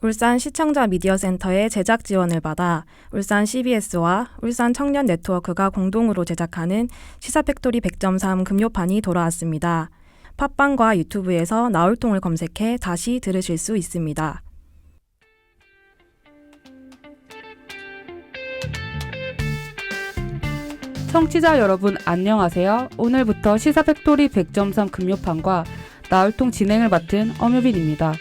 울산 시청자 미디어센터의 제작 지원을 받아 울산 CBS와 울산 청년 네트워크가 공동으로 제작하는 시사팩토리 100.3 금요판이 돌아왔습니다. 팟빵과 유튜브에서 나울통을 검색해 다시 들으실 수 있습니다. 청취자 여러분 안녕하세요. 오늘부터 시사팩토리 100.3 금요판과 나울통 진행을 맡은 엄유빈입니다.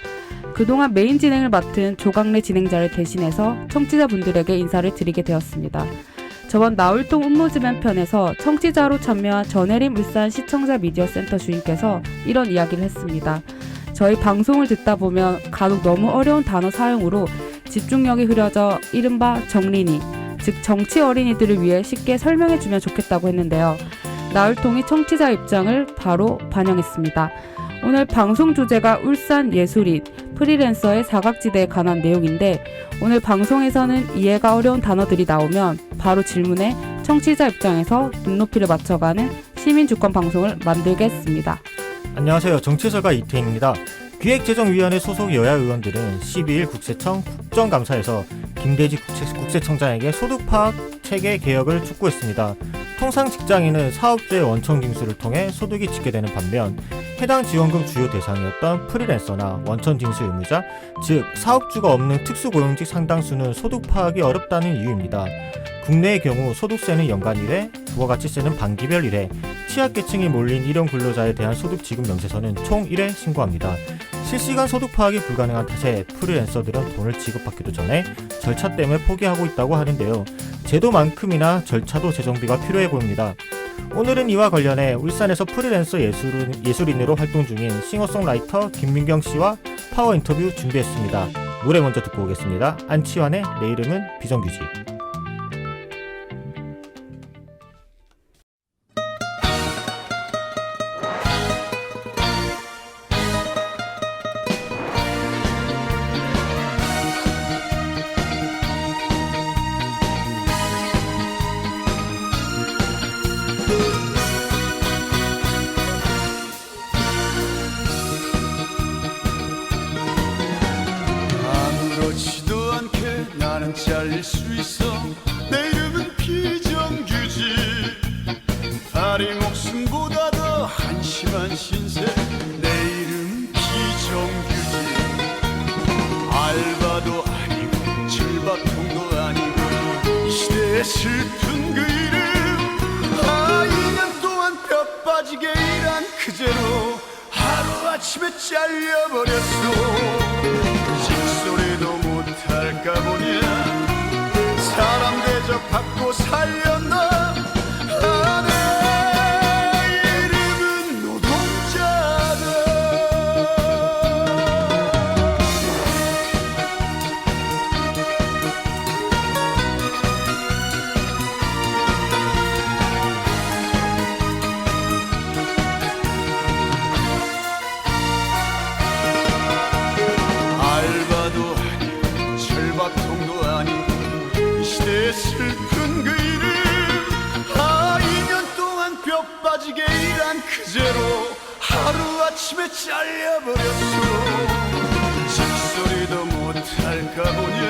그동안 메인 진행을 맡은 조강래 진행자를 대신해서 청취자분들에게 인사를 드리게 되었습니다. 저번 나울통 음모즈맨 편에서 청취자로 참여한 전혜림 울산 시청자 미디어센터 주인께서 이런 이야기를 했습니다. 저희 방송을 듣다 보면 간혹 너무 어려운 단어 사용으로 집중력이 흐려져 이른바 정린이, 즉 정치 어린이들을 위해 쉽게 설명해주면 좋겠다고 했는데요. 나울통이 청취자 입장을 바로 반영했습니다. 오늘 방송 주제가 울산 예술인, 프리랜서의 사각지대에 관한 내용인데 오늘 방송에서는 이해가 어려운 단어들이 나오면 바로 질문에 청취자 입장에서 눈높이를 맞춰가는 시민주권 방송을 만들겠습니다. 안녕하세요. 정치설가 이태인입니다. 기획재정위원회 소속 여야 의원들은 12일 국세청 국정감사에서 김대지 국세청장에게 소득파악 체계 개혁을 촉구했습니다. 통상 직장인은 사업주의 원청 징수를 통해 소득이 집계되는 반면 해당 지원금 주요 대상이었던 프리랜서나 원천 징수 의무자, 즉 사업주가 없는 특수고용직 상당수는 소득 파악이 어렵다는 이유입니다. 국내의 경우 소득세는 연간 1회, 부가가치세는 반기별 1회, 취약계층이 몰린 일용 근로자에 대한 소득 지급 명세서는 총 1회 신고합니다. 실시간 소득 파악이 불가능한 탓에 프리랜서들은 돈을 지급받기도 전에 절차 때문에 포기하고 있다고 하는데요. 제도만큼이나 절차도 재정비가 필요해 보입니다. 오늘은 이와 관련해 울산에서 프리랜서 예술인으로 활동 중인 싱어송라이터 김민경 씨와 파워 인터뷰 준비했습니다. 노래 먼저 듣고 오겠습니다. 안치환의 내 이름은 비정규직. 잘릴 수 있어. 내 이름은 비정규직. 다리 목숨보다 더 한심한 신세. 내 이름은 비정규직. 알바도 아니고 철밥통도 아니고 이 시대의 슬픈 그 이름. 2년 동안 뼈 빠지게 일한 그제로 하루아침에 잘려버렸어. 직소리도 못할까 보냐. 사람 대접받고 살렸나. 내 이름은 노동자다. 알바도 아니고 철밥통도 아니고 슬픈 그 이름. 2년 동안 뼈 빠지게 일한 그제로 하루아침에 잘려버렸어. 직소리도 못할까 보냐.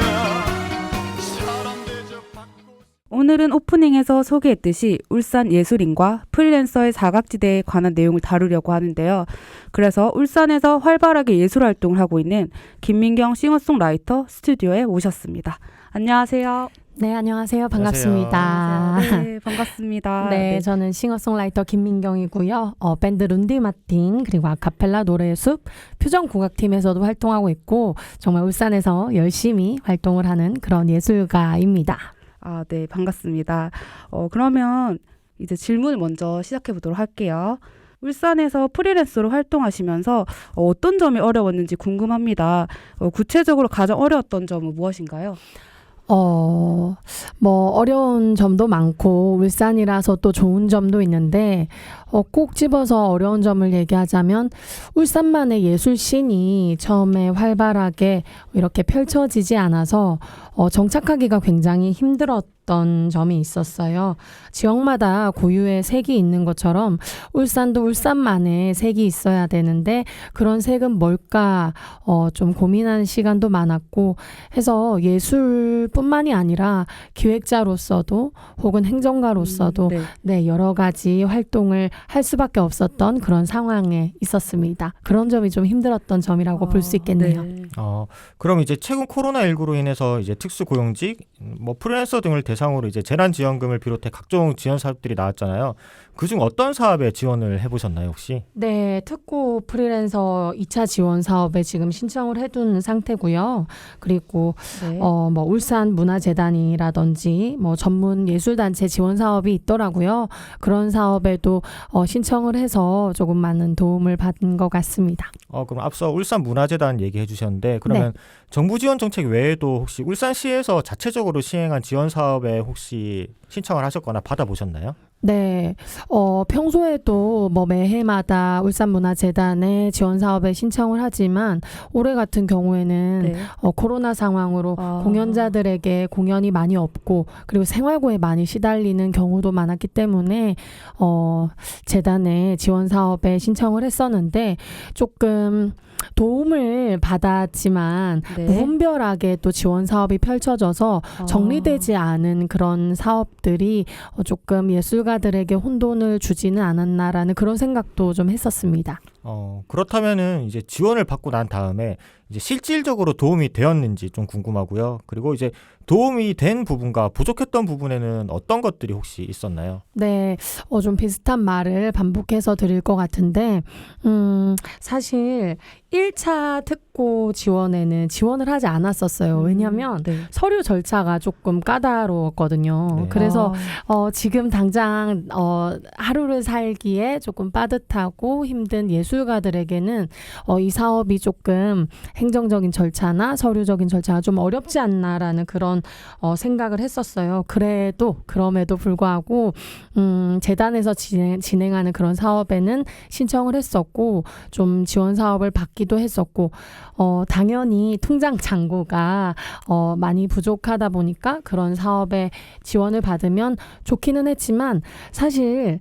사람 대접받고. 오늘은 오프닝에서 소개했듯이 울산 예술인과 프리랜서의 사각지대에 관한 내용을 다루려고 하는데요. 그래서 울산에서 활발하게 예술활동을 하고 있는 김민경 싱어송라이터 스튜디오에 모셨습니다. 안녕하세요. 네, 안녕하세요. 반갑습니다. 네, 반갑습니다. 네, 저는 싱어송라이터 김민경이고요. 밴드 룬디 마틴 그리고 아카펠라 노래의 숲 표정국악팀에서도 활동하고 있고 정말 울산에서 열심히 활동을 하는 그런 예술가입니다. 아, 네, 반갑습니다. 그러면 이제 질문을 먼저 시작해 보도록 할게요. 울산에서 프리랜서로 활동하시면서 어떤 점이 어려웠는지 궁금합니다. 구체적으로 가장 어려웠던 점은 무엇인가요? 어려운 점도 많고 울산이라서 또 좋은 점도 있는데 꼭 집어서 어려운 점을 얘기하자면 울산만의 예술씬이 처음에 활발하게 이렇게 펼쳐지지 않아서 정착하기가 굉장히 힘들었던 힘들었던 점이 있었어요. 지역마다 고유의 색이 있는 것처럼 울산도 울산만의 색이 있어야 되는데 그런 색은 뭘까 좀 고민하는 시간도 많았고 해서 예술뿐만이 아니라 기획자로서도 혹은 행정가로서도 네, 여러 가지 활동을 할 수밖에 없었던 그런 상황에 있었습니다. 그런 점이 좀 힘들었던 점이라고 볼 수 있겠네요. 네. 그럼 이제 최근 코로나19로 인해서 이제 특수고용직, 뭐 프리랜서 등을 대상으로 이제 재난지원금을 비롯해 각종 지원 사업들이 나왔잖아요. 그중 어떤 사업에 지원을 해보셨나요, 혹시? 네, 특고 프리랜서 2차 지원 사업에 지금 신청을 해둔 상태고요. 그리고 네. 뭐 울산 문화재단이라든지 뭐 전문 예술단체 지원 사업이 있더라고요. 그런 사업에도 신청을 해서 조금 많은 도움을 받은 것 같습니다. 그럼 앞서 울산 문화재단 얘기해 주셨는데 그러면 정부 지원 정책 외에도 혹시 울산시에서 자체적으로 시행한 지원 사업에 혹시 신청을 하셨거나 받아보셨나요? 네, 평소에도 뭐 매해마다 울산문화재단의 지원 사업에 신청을 하지만 올해 같은 경우에는 네. 코로나 상황으로 공연자들에게 공연이 많이 없고 그리고 생활고에 많이 시달리는 경우도 많았기 때문에 재단의 지원 사업에 신청을 했었는데 조금 도움을 받았지만 네. 무분별하게 또 지원 사업이 펼쳐져서 정리되지 않은 그런 사업들이 조금 예술가들에게 혼돈을 주지는 않았나라는 그런 생각도 좀 했었습니다. 그렇다면은 이제 지원을 받고 난 다음에 이제 실질적으로 도움이 되었는지 좀 궁금하고요. 그리고 이제 도움이 된 부분과 부족했던 부분에는 어떤 것들이 혹시 있었나요? 네, 좀 비슷한 말을 반복해서 드릴 것 같은데, 사실 1차 특고 지원에는 지원을 하지 않았었어요. 왜냐하면 네. 서류 절차가 조금 까다로웠거든요. 네. 그래서 지금 당장 하루를 살기에 조금 빠듯하고 힘든 예술가들에게는 이 사업이 조금 행정적인 절차나 서류적인 절차가 좀 어렵지 않나라는 그런 생각을 했었어요. 그럼에도 불구하고 재단에서 진행하는 그런 사업에는 신청을 했었고 좀 지원 사업을 받기도 했었고 당연히 통장 잔고가 많이 부족하다 보니까 그런 사업에 지원을 받으면 좋기는 했지만 사실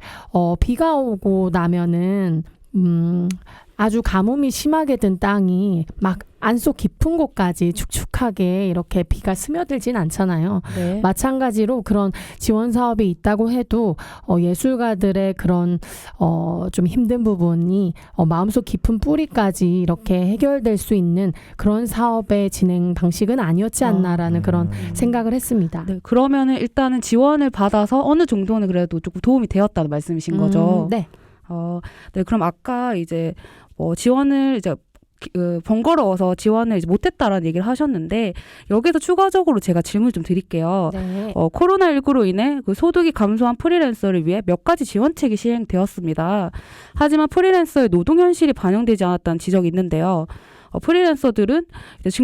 비가 오고 나면은 아주 가뭄이 심하게 든 땅이 막 안속 깊은 곳까지 축축하게 이렇게 비가 스며들진 않잖아요. 네. 마찬가지로 그런 지원 사업이 있다고 해도 예술가들의 그런 좀 힘든 부분이 마음속 깊은 뿌리까지 이렇게 해결될 수 있는 그런 사업의 진행 방식은 아니었지 않나라는 그런 생각을 했습니다. 네, 그러면은 일단은 지원을 받아서 어느 정도는 그래도 조금 도움이 되었다는 말씀이신 거죠? 네. 네, 그럼 아까 이제 지원을 이제 번거로워서 지원을 이제 못했다라는 얘기를 하셨는데 여기서 추가적으로 제가 질문 좀 드릴게요. 네. 코로나19로 인해 그 소득이 감소한 프리랜서를 위해 몇 가지 지원책이 시행되었습니다. 하지만 프리랜서의 노동 현실이 반영되지 않았다는 지적이 있는데요. 프리랜서들은 이제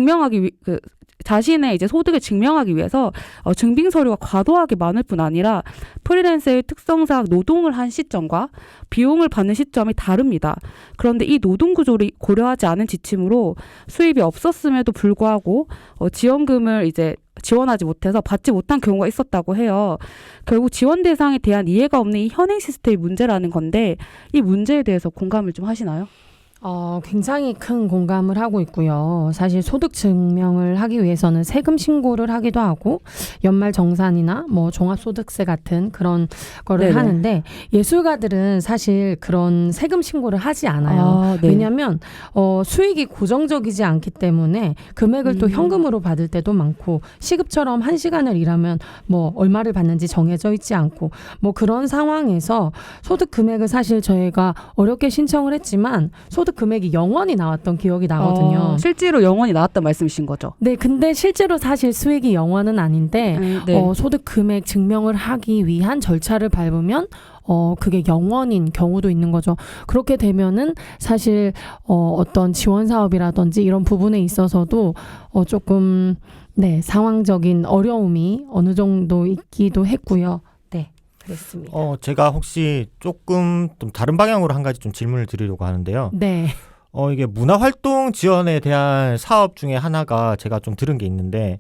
자신의 이제 소득을 증명하기 위해서 증빙 서류가 과도하게 많을 뿐 아니라 프리랜서의 특성상 노동을 한 시점과 비용을 받는 시점이 다릅니다. 그런데 이 노동 구조를 고려하지 않은 지침으로 수입이 없었음에도 불구하고 지원금을 이제 지원하지 못해서 받지 못한 경우가 있었다고 해요. 결국 지원 대상에 대한 이해가 없는 이 현행 시스템의 문제라는 건데 이 문제에 대해서 공감을 좀 하시나요? 굉장히 큰 공감을 하고 있고요. 사실 소득 증명을 하기 위해서는 세금 신고를 하기도 하고 연말 정산이나 뭐 종합소득세 같은 그런 거를 네네. 하는데 예술가들은 사실 그런 세금 신고를 하지 않아요. 네. 왜냐하면 수익이 고정적이지 않기 때문에 금액을 또 현금으로 받을 때도 많고 시급처럼 1시간을 일하면 뭐 얼마를 받는지 정해져 있지 않고 뭐 그런 상황에서 소득 금액을 사실 저희가 어렵게 신청을 했지만 소득 금액이 0원이 나왔던 기억이 나거든요. 실제로 0원이 나왔단 말씀이신 거죠? 네, 근데 실제로 사실 수익이 0원은 아닌데 네. 소득 금액 증명을 하기 위한 절차를 밟으면 그게 0원인 경우도 있는 거죠. 그렇게 되면은 사실 어떤 지원 사업이라든지 이런 부분에 있어서도 조금 상황적인 어려움이 어느 정도 있기도 했고요. 네, 그렇습니다. 제가 혹시 조금 좀 다른 방향으로 한 가지 좀 질문을 드리려고 하는데요. 네. 이게 문화활동 지원에 대한 사업 중에 하나가 제가 좀 들은 게 있는데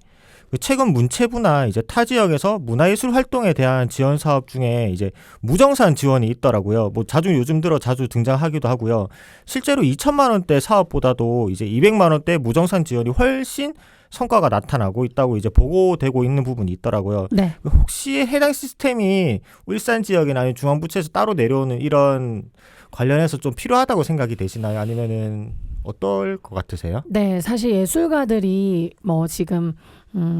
최근 문체부나 이제 타 지역에서 문화예술 활동에 대한 지원 사업 중에 이제 무정산 지원이 있더라고요. 뭐 요즘 들어 자주 등장하기도 하고요. 실제로 2천만 원대 사업보다도 이제 200만 원대 무정산 지원이 훨씬 성과가 나타나고 있다고 이제 보고되고 있는 부분이 있더라고요. 네. 혹시 해당 시스템이 울산 지역이나 아니면 중앙부처에서 따로 내려오는 이런 관련해서 좀 필요하다고 생각이 되시나요? 아니면은 어떨 것 같으세요? 네, 사실 예술가들이 뭐 지금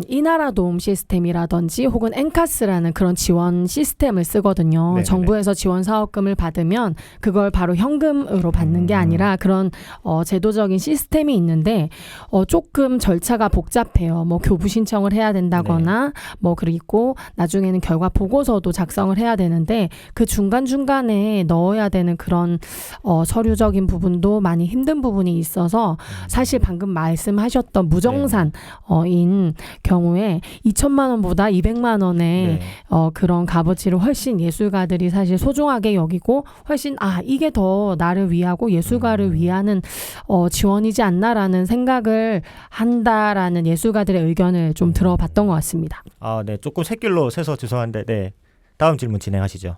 이나라 도움 시스템이라든지 혹은 엔카스라는 그런 지원 시스템을 쓰거든요. 네네네. 정부에서 지원 사업금을 받으면 그걸 바로 현금으로 받는 게 아니라 그런 제도적인 시스템이 있는데 조금 절차가 복잡해요. 뭐 교부 신청을 해야 된다거나 뭐 그리고 나중에는 결과 보고서도 작성을 해야 되는데 그 중간중간에 넣어야 되는 그런 서류적인 부분도 많이 힘든 부분이 있어서 사실 방금 말씀하셨던 무정산인 경우에 2천만 원보다 200만 원의 네. 그런 값어치를 훨씬 예술가들이 사실 소중하게 여기고 훨씬 이게 더 나를 위하고 예술가를 위하는 지원이지 않나라는 생각을 한다라는 예술가들의 의견을 좀 들어봤던 것 같습니다. 네. 조금 샛길로 새서 죄송한데, 네. 다음 질문 진행하시죠.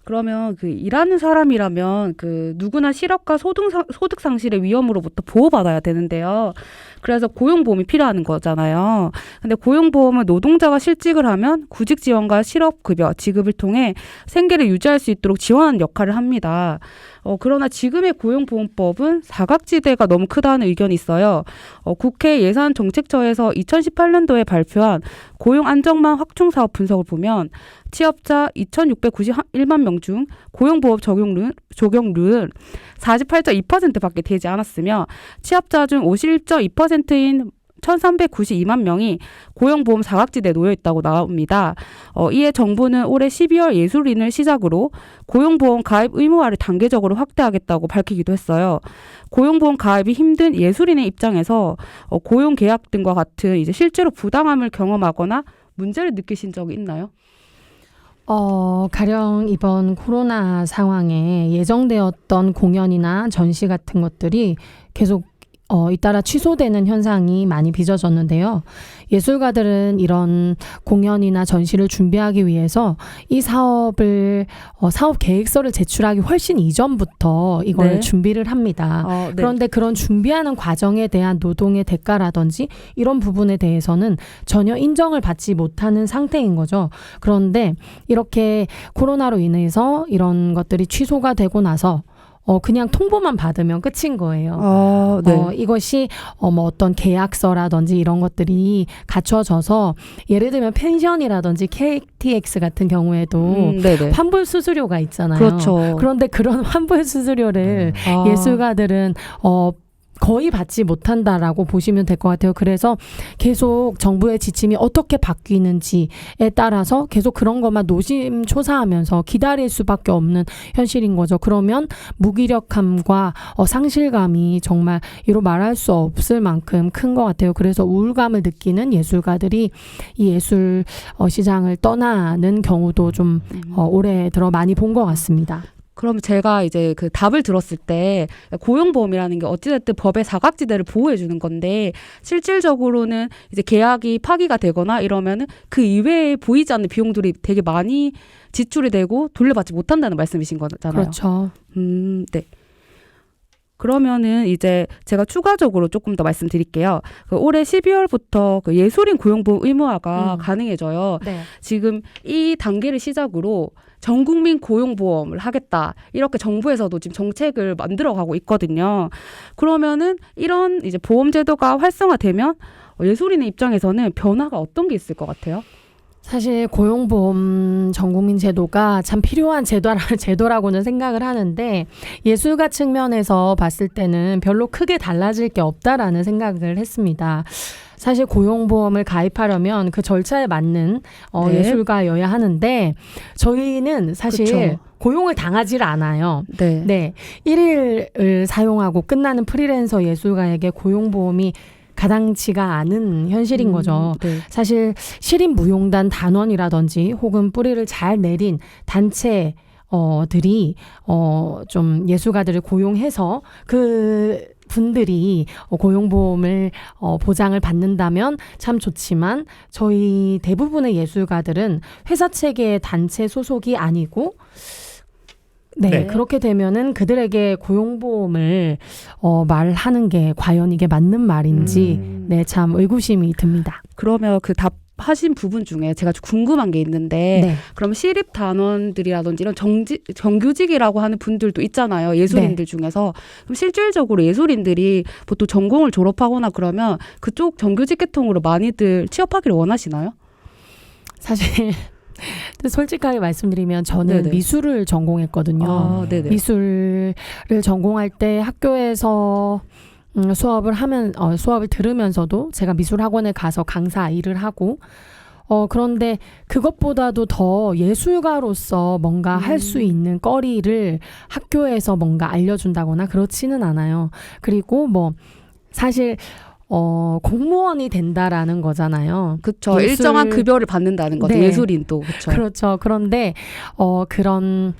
그러면 그 일하는 사람이라면 그 누구나 실업과 소득 상실의 위험으로부터 보호받아야 되는데요. 그래서 고용보험이 필요한 거잖아요. 근데 고용보험은 노동자가 실직을 하면 구직 지원과 실업급여 지급을 통해 생계를 유지할 수 있도록 지원하는 역할을 합니다. 그러나 지금의 고용보험법은 사각지대가 너무 크다는 의견이 있어요. 국회 예산정책처에서 2018년도에 발표한 고용안정망 확충사업 분석을 보면 취업자 2,691만 명 중 고용보험 적용률은 48.2%밖에 되지 않았으며 취업자 중 51.2%인 1,392만 명이 고용보험 사각지대에 놓여 있다고 나옵니다. 이에 정부는 올해 12월 예술인을 시작으로 고용보험 가입 의무화를 단계적으로 확대하겠다고 밝히기도 했어요. 고용보험 가입이 힘든 예술인의 입장에서 고용계약 등과 같은 이제 실제로 부당함을 경험하거나 문제를 느끼신 적이 있나요? 가령 이번 코로나 상황에 예정되었던 공연이나 전시 같은 것들이 계속 잇따라 취소되는 현상이 많이 빚어졌는데요. 예술가들은 이런 공연이나 전시를 준비하기 위해서 이 사업을 사업 계획서를 제출하기 훨씬 이전부터 이걸 네. 준비를 합니다. 네. 그런데 그런 준비하는 과정에 대한 노동의 대가라든지 이런 부분에 대해서는 전혀 인정을 받지 못하는 상태인 거죠. 그런데 이렇게 코로나로 인해서 이런 것들이 취소가 되고 나서 그냥 통보만 받으면 끝인 거예요. 네. 이것이 뭐 어떤 계약서라든지 이런 것들이 갖춰져서 예를 들면 펜션이라든지 KTX 같은 경우에도 네네. 환불 수수료가 있잖아요. 그렇죠. 그런데 그런 환불 수수료를 예술가들은 거의 받지 못한다라고 보시면 될 것 같아요. 그래서 계속 정부의 지침이 어떻게 바뀌는지에 따라서 계속 그런 것만 노심초사하면서 기다릴 수밖에 없는 현실인 거죠. 그러면 무기력함과 상실감이 정말 이로 말할 수 없을 만큼 큰 것 같아요. 그래서 우울감을 느끼는 예술가들이 이 예술 시장을 떠나는 경우도 좀 올해 들어 많이 본 것 같습니다. 그럼 제가 이제 그 답을 들었을 때 고용보험이라는 게 어찌됐든 법의 사각지대를 보호해주는 건데 실질적으로는 이제 계약이 파기가 되거나 이러면은 그 이외에 보이지 않는 비용들이 되게 많이 지출이 되고 돌려받지 못한다는 말씀이신 거잖아요. 그렇죠. 네. 그러면은 이제 제가 추가적으로 조금 더 말씀드릴게요. 올해 12월부터 예술인 고용보험 의무화가 가능해져요. 네. 지금 이 단계를 시작으로 전 국민 고용보험을 하겠다. 이렇게 정부에서도 지금 정책을 만들어가고 있거든요. 그러면은 이런 이제 보험 제도가 활성화되면 예술인의 입장에서는 변화가 어떤 게 있을 것 같아요? 사실 고용보험 전국민 제도가 참 필요한 제도라고는 생각을 하는데 예술가 측면에서 봤을 때는 별로 크게 달라질 게 없다라는 생각을 했습니다. 사실 고용보험을 가입하려면 그 절차에 맞는 네. 예술가여야 하는데 저희는 사실 그쵸. 고용을 당하지를 않아요. 네. 네, 1일을 사용하고 끝나는 프리랜서 예술가에게 고용보험이 가당치가 않은 현실인 거죠. 네. 사실 시립무용단 단원이라든지 혹은 뿌리를 잘 내린 단체 들이 좀 예술가들을 고용해서 그 분들이 고용보험을 보장을 받는다면 참 좋지만 저희 대부분의 예술가들은 회사 체계의 단체 소속이 아니고 네. 그렇게 되면은 그들에게 고용보험을 말하는 게 과연 이게 맞는 말인지 참 의구심이 듭니다. 그러면 그 답하신 부분 중에 제가 좀 궁금한 게 있는데 네. 그럼 시립 단원들이라든지 이런 정규직이라고 하는 분들도 있잖아요. 예술인들 중에서. 그럼 실질적으로 예술인들이 보통 전공을 졸업하거나 그러면 그쪽 정규직 계통으로 많이들 취업하기를 원하시나요? 사실 솔직하게 말씀드리면 저는 네네. 미술을 전공했거든요. 아, 네네. 미술을 전공할 때 학교에서 수업을 들으면서도 제가 미술학원에 가서 강사 일을 하고 그런데 그것보다도 더 예술가로서 뭔가 할 수 있는 거리를 학교에서 뭔가 알려준다거나 그렇지는 않아요. 그리고 뭐 사실 공무원이 된다라는 거잖아요. 그렇죠. 일정한 급여를 받는다는 거죠. 네. 예술인도. 그렇죠. 그렇죠. 그런데 그런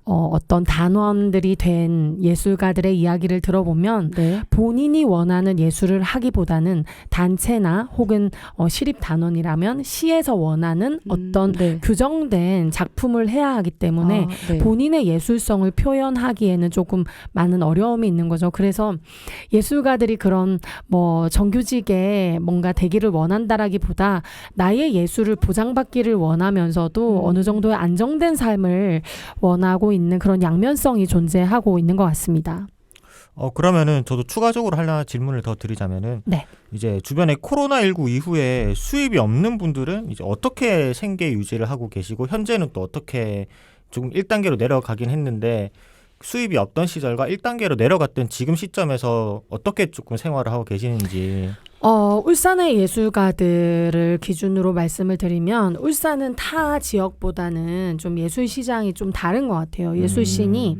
어떤 단원들이 된 예술가들의 이야기를 들어보면 네. 본인이 원하는 예술을 하기보다는 단체나 혹은 시립 단원이라면 시에서 원하는 어떤 네. 규정된 작품을 해야 하기 때문에 네. 본인의 예술성을 표현하기에는 조금 많은 어려움이 있는 거죠. 그래서 예술가들이 그런 뭐 정규직에 뭔가 되기를 원한다라기보다 나의 예술을 보장받기를 원하면서도 어느 정도의 안정된 삶을 원하고 있는 그런 양면성이 존재하고 있는 것 같습니다. 그러면은 저도 추가적으로 하나 질문을 더 드리자면은 네. 이제 주변에 코로나19 이후에 수입이 없는 분들은 이제 어떻게 생계 유지를 하고 계시고 현재는 또 어떻게 조금 1단계로 내려가긴 했는데 수입이 없던 시절과 1단계로 내려갔던 지금 시점에서 어떻게 조금 생활을 하고 계시는지. 울산의 예술가들을 기준으로 말씀을 드리면 울산은 타 지역보다는 좀 예술 시장이 좀 다른 것 같아요. 예술씬이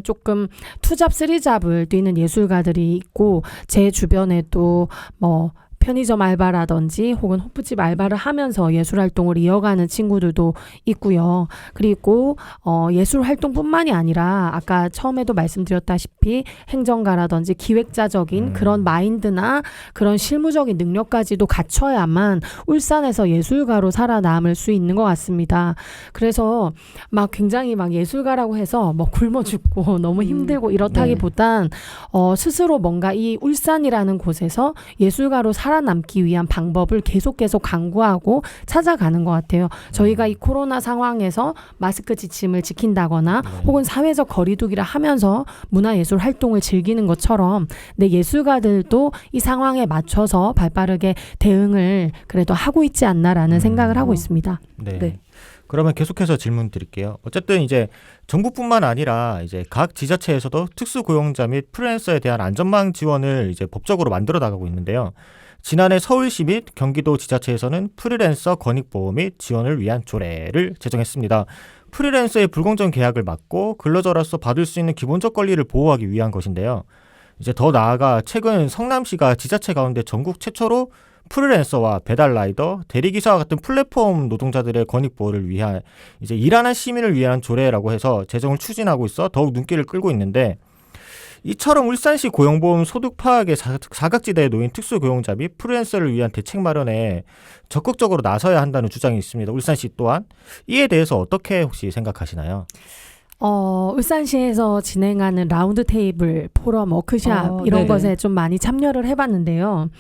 조금 투잡 쓰리잡을 뛰는 예술가들이 있고 제 주변에도 뭐 편의점 알바라든지 혹은 호프집 알바를 하면서 예술 활동을 이어가는 친구들도 있고요. 그리고 예술 활동뿐만이 아니라 아까 처음에도 말씀드렸다시피 행정가라든지 기획자적인 그런 마인드나 그런 실무적인 능력까지도 갖춰야만 울산에서 예술가로 살아남을 수 있는 것 같습니다. 그래서 막 굉장히 막 예술가라고 해서 뭐 굶어 죽고 너무 힘들고 이렇다기보단 스스로 뭔가 이 울산이라는 곳에서 예술가로 살아남기 위한 방법을 계속 강구하고 찾아가는 것 같아요. 저희가 이 코로나 상황에서 마스크 지침을 지킨다거나 혹은 사회적 거리두기를 하면서 문화예술 활동을 즐기는 것처럼 내 예술가들도 이 상황에 맞춰서 발빠르게 대응을 그래도 하고 있지 않나라는 생각을 하고 있습니다. 네. 네. 그러면 계속해서 질문 드릴게요. 어쨌든 이제 정부뿐만 아니라 이제 각 지자체에서도 특수고용자 및 프리랜서에 대한 안전망 지원을 이제 법적으로 만들어 나가고 있는데요. 지난해 서울시 및 경기도 지자체에서는 프리랜서 권익보호 및 지원을 위한 조례를 제정했습니다. 프리랜서의 불공정 계약을 막고 근로자로서 받을 수 있는 기본적 권리를 보호하기 위한 것인데요. 이제 더 나아가 최근 성남시가 지자체 가운데 전국 최초로 프리랜서와 배달라이더, 대리기사와 같은 플랫폼 노동자들의 권익 보호를 위한 이제 일하는 시민을 위한 조례라고 해서 제정을 추진하고 있어 더욱 눈길을 끌고 있는데 이처럼 울산시 고용보험 소득 파악의 사각지대에 놓인 특수고용자 및 프리랜서를 위한 대책 마련에 적극적으로 나서야 한다는 주장이 있습니다. 울산시 또한 이에 대해서 어떻게 혹시 생각하시나요? 울산시에서 진행하는 라운드 테이블, 포럼, 워크샵 이런 네네. 것에 좀 많이 참여를 해봤는데요.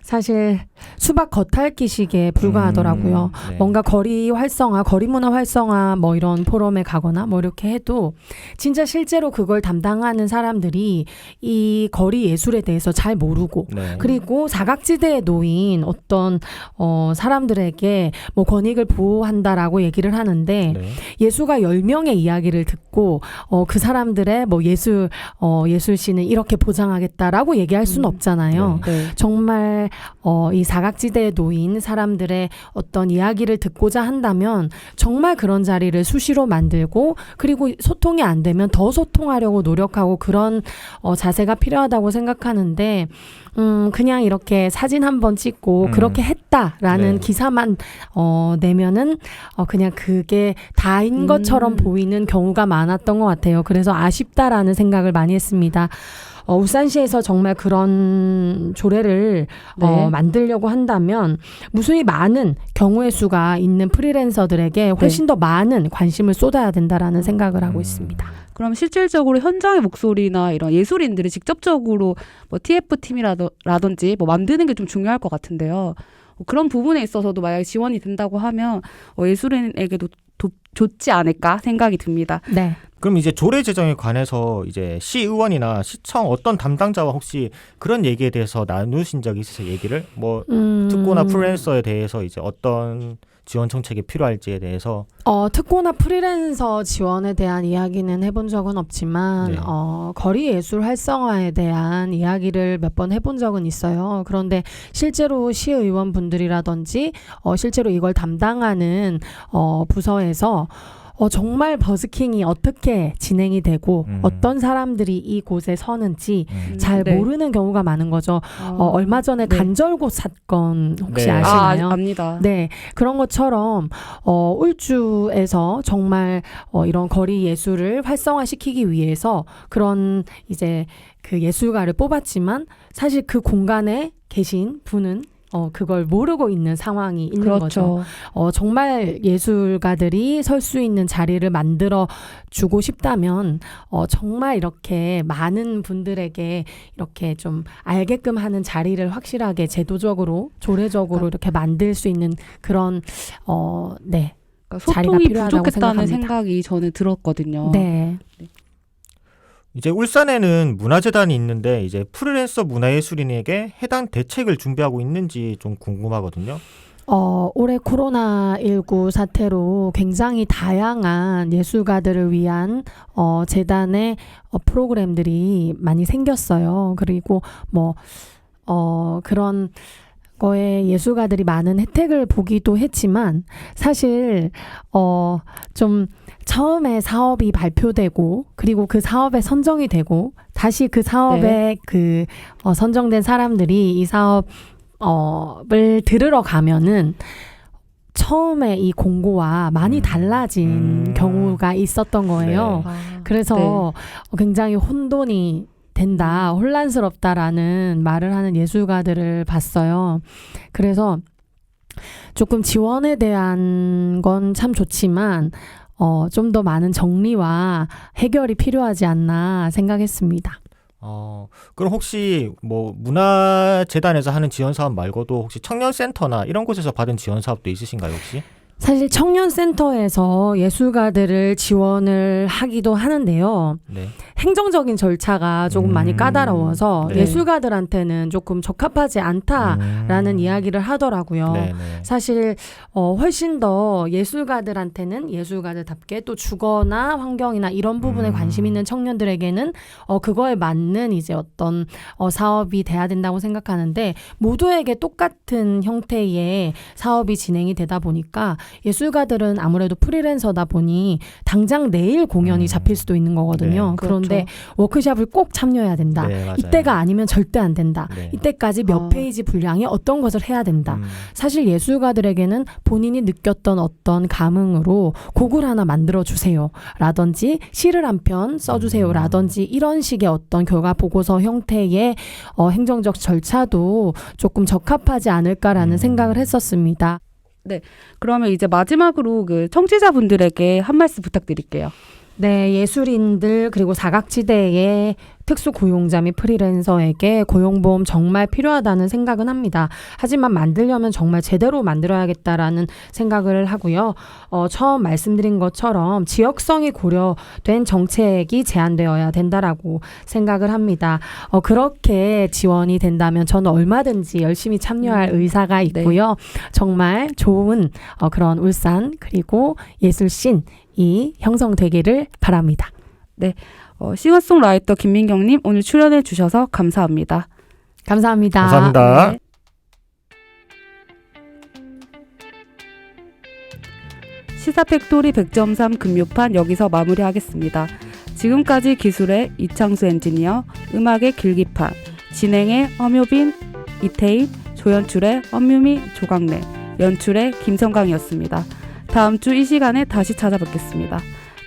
사실 수박 겉핥기식에 불과하더라고요. 네. 뭔가 거리 활성화, 거리 문화 활성화 뭐 이런 포럼에 가거나 뭐 이렇게 해도 진짜 실제로 그걸 담당하는 사람들이 이 거리 예술에 대해서 잘 모르고 네. 그리고 사각지대에 놓인 어떤 사람들에게 뭐 권익을 보호한다라고 얘기를 하는데 네. 예술가 10명의 이야기를 듣고 그 사람들의 뭐 예술씬을 이렇게 보장하겠다라고 얘기할 수는 없잖아요. 네. 정말 이 사각지대에 놓인 사람들의 어떤 이야기를 듣고자 한다면 정말 그런 자리를 수시로 만들고 그리고 소통이 안 되면 더 소통하려고 노력하고 그런 자세가 필요하다고 생각하는데 그냥 이렇게 사진 한번 찍고 그렇게 했다라는 네. 기사만 내면은 그냥 그게 다인 것처럼 보이는 경우가 많았던 것 같아요. 그래서 아쉽다라는 생각을 많이 했습니다. 울산시에서 정말 그런 조례를 네. 만들려고 한다면 무수히 많은 경우의 수가 있는 프리랜서들에게 훨씬 더 많은 관심을 쏟아야 된다라는 생각을 하고 있습니다. 그럼 실질적으로 현장의 목소리나 이런 예술인들이 직접적으로 뭐 TF팀이라든지 뭐 만드는 게 좀 중요할 것 같은데요. 그런 부분에 있어서도 만약에 지원이 된다고 하면 예술인에게도 좋지 않을까 생각이 듭니다. 네. 그럼 이제 조례 제정에 관해서 이제 시의원이나 시청 어떤 담당자와 혹시 그런 얘기에 대해서 나누신 적이 있으세요? 얘기를 뭐 특고나 프리랜서에 대해서 이제 어떤 지원 정책이 필요할지에 대해서 특고나 프리랜서 지원에 대한 이야기는 해본 적은 없지만 네. 거리 예술 활성화에 대한 이야기를 몇 번 해본 적은 있어요. 그런데 실제로 시의원분들이라든지 실제로 이걸 담당하는 부서에서 정말 버스킹이 어떻게 진행이 되고 어떤 사람들이 이곳에 서는지 잘 네. 모르는 경우가 많은 거죠. 얼마 전에 네. 간절곶 사건 혹시 네. 아시나요? 압니다. 네, 그런 것처럼 울주에서 정말 이런 거리 예술을 활성화시키기 위해서 그런 이제 그 예술가를 뽑았지만 사실 그 공간에 계신 분은 그걸 모르고 있는 상황이 있는 거죠. 정말 예술가들이 설 수 있는 자리를 만들어 주고 싶다면 정말 이렇게 많은 분들에게 이렇게 좀 알게끔 하는 자리를 확실하게 제도적으로 조례적으로 이렇게 만들 수 있는 그런 네. 그러니까 자리가 소통이 필요하다고 부족했다는 생각합니다. 생각이 저는 들었거든요. 네. 이제 울산에는 문화재단이 있는데 이제 프리랜서 문화예술인에게 해당 대책을 준비하고 있는지 좀 궁금하거든요. 올해 코로나19 사태로 굉장히 다양한 예술가들을 위한 재단의 프로그램들이 많이 생겼어요. 그리고 그런 거에 예술가들이 많은 혜택을 보기도 했지만 사실 좀 처음에 사업이 발표되고 그리고 그 사업에 선정이 되고 다시 그 사업에 그 선정된 사람들이 이 사업을 들으러 가면은 처음에 이 공고와 많이 달라진 경우가 있었던 거예요. 네. 그래서 굉장히 혼돈이 된다, 혼란스럽다라는 말을 하는 예술가들을 봤어요. 그래서 조금 지원에 대한 건 참 좋지만 좀 더 많은 정리와 해결이 필요하지 않나 생각했습니다. 그럼 혹시 뭐 문화재단에서 하는 지원 사업 말고도 혹시 청년센터나 이런 곳에서 받은 지원 사업도 있으신가요, 혹시? 사실 청년센터에서 예술가들을 지원을 하기도 하는데요. 네. 행정적인 절차가 조금 많이 까다로워서 네. 예술가들한테는 조금 적합하지 않다라는 이야기를 하더라고요. 네, 네. 사실 훨씬 더 예술가들한테는 예술가들답게 또 주거나 환경이나 이런 부분에 관심 있는 청년들에게는 그거에 맞는 이제 어떤 사업이 돼야 된다고 생각하는데 모두에게 똑같은 형태의 사업이 진행이 되다 보니까 예술가들은 아무래도 프리랜서다 보니 당장 내일 공연이 잡힐 수도 있는 거거든요. 네. 그런데 워크숍을 꼭 참여해야 된다. 네, 맞아요. 이때가 아니면 절대 안 된다. 네. 이때까지 몇 페이지 분량의 어떤 것을 해야 된다. 음. 사실 예술가들에게는 본인이 느꼈던 어떤 감흥으로 곡을 하나 만들어 주세요. 라든지 시를 한 편 써주세요. 라든지 이런 식의 어떤 결과 보고서 형태의 행정적 절차도 조금 적합하지 않을까라는 생각을 했었습니다. 그러면 이제 마지막으로 그 청취자분들에게 한 말씀 부탁드릴게요. 네, 예술인들 그리고 사각지대의 특수고용자 및 프리랜서에게 고용보험 정말 필요하다는 생각은 합니다. 하지만 만들려면 정말 제대로 만들어야겠다라는 생각을 하고요. 처음 말씀드린 것처럼 지역성이 고려된 정책이 제안되어야 된다라고 생각을 합니다. 그렇게 지원이 된다면 저는 얼마든지 열심히 참여할 의사가 있고요. 정말 좋은 그런 울산 그리고 예술씬이 형성되기를 바랍니다. 네, 싱어송라이터 김민경님 오늘 출연해 주셔서 감사합니다. 감사합니다. 감사합니다. 네. 시사팩토리 100.3 금요판 여기서 마무리하겠습니다. 지금까지 기술의 이창수 엔지니어, 음악의 길기판, 진행의 엄효빈, 이태인, 조연출의 엄유미, 조강래, 연출의 김성강이었습니다. 다음 주 이 시간에 다시 찾아뵙겠습니다.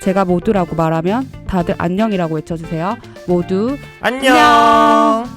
제가 모두라고 말하면 다들 안녕이라고 외쳐주세요. 모두 안녕.